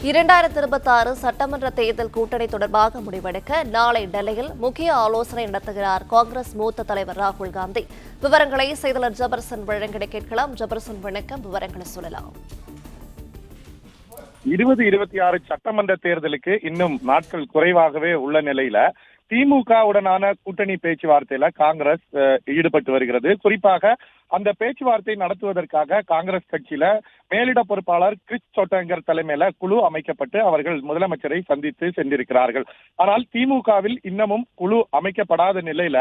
2026 சட்டமன்ற தேர்தல் கூட்டணி தொடர்பாக முடிவெடுக்க நாளை டெல்லியில் முக்கிய ஆலோசனை நடத்துகிறார் காங்கிரஸ் மூத்த தலைவர் ராகுல் காந்தி. விவரங்களை செய்தியாளர் ஜபர்சன் வழங்கிட கேட்கலாம். ஜபர்சன் வணக்கம், விவரங்களை சொல்லலாம். 2026 சட்டமன்ற தேர்தலுக்கு இன்னும் நாட்கள் குறைவாகவே உள்ள நிலையில திமுகவுடனான கூட்டணி பேச்சுவார்த்தையில காங்கிரஸ் ஈடுபட்டு வருகிறது. குறிப்பாக அந்த பேச்சுவார்த்தை நடத்துவதற்காக காங்கிரஸ் கட்சியில மேலிட பொறுப்பாளர் கிறிஸ் சோட்டங்கர் தலைமையில குழு அமைக்கப்பட்டு அவர்கள் முதலமைச்சரை சந்தித்து சென்றிருக்கிறார்கள். ஆனால் திமுகவில் இன்னமும் குழு அமைக்கப்படாத நிலையில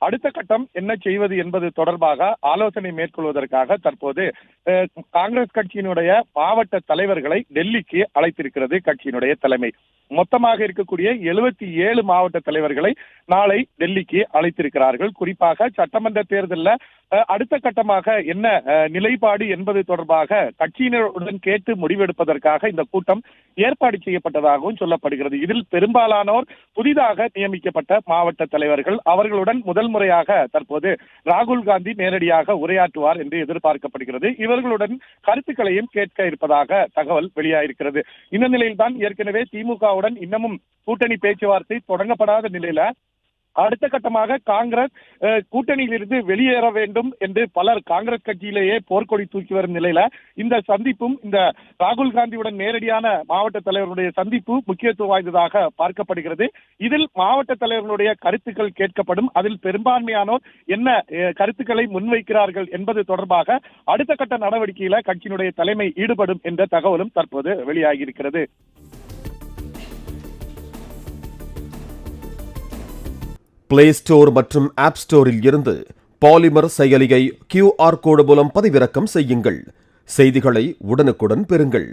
அடுத்த கட்டம் என்ன செய்வது என்பது தொடர்பாக ஆலோசனை மேற்கொள்வதற்காக தற்போது காங்கிரஸ் கட்சியினுடைய மாவட்ட தலைவர்களை டெல்லிக்கு அழைத்திருக்கிறது கட்சியினுடைய தலைமை. மொத்தமாக இருக்கக்கூடிய 77 மாவட்ட தலைவர்களை நாளை டெல்லிக்கு அழைத்திருக்கிறார்கள். குறிப்பாக சட்டமன்ற தேர்தலில் அடுத்த கட்டமாக என்ன நிலைப்பாடு என்பது தொடர்பாக கட்சியினருடன் கேட்டு முடிவெடுப்பதற்காக இந்த கூட்டம் ஏற்பாடு செய்யப்பட்டதாகவும் சொல்லப்படுகிறது. இதில் பெரும்பாலானோர் புதிதாக நியமிக்கப்பட்ட மாவட்ட தலைவர்கள். அவர்களுடன் முதல் முறையாக தற்போது ராகுல் காந்தி நேரடியாக உரையாற்றுவார் என்று எதிர்பார்க்கப்படுகிறது. இவர்களுடன் கருத்துக்களையும் கேட்க இருப்பதாக தகவல் வெளியாயிருக்கிறது. இந்த நிலையில்தான் ஏற்கனவே திமுகவுடன் இன்னமும் கூட்டணி பேச்சுவார்த்தை தொடங்கப்படாத நிலையில அடுத்த கட்டமாக காங்கிரஸ் கூட்டணியிலிருந்து வெளியேற வேண்டும் என்று பலர் காங்கிரஸ் கட்சியிலேயே போர்க்கொடி தூக்கி வரும் நிலையில இந்த சந்திப்பும், இந்த ராகுல் காந்தியுடன் நேரடியான மாவட்ட தலைவர்களுடைய சந்திப்பு முக்கியத்துவம் வாய்ந்ததாக பார்க்கப்படுகிறது. இதில் மாவட்ட தலைவர்களுடைய கருத்துக்கள் கேட்கப்படும். அதில் பெரும்பான்மையானோர் என்ன கருத்துக்களை முன்வைக்கிறார்கள் என்பது தொடர்பாக அடுத்த கட்ட நடவடிக்கையில கட்சியினுடைய தலைமை ஈடுபடும் என்ற தகவலும் தற்போது வெளியாகியிருக்கிறது. பிளே ஸ்டோர் மற்றும் ஆப் ஸ்டோரில் இருந்து பாலிமர் செயலியை QR கோடு மூலம் பதிவிறக்கம் செய்யுங்கள். செய்திகளை உடனுக்குடன் பெறுங்கள்.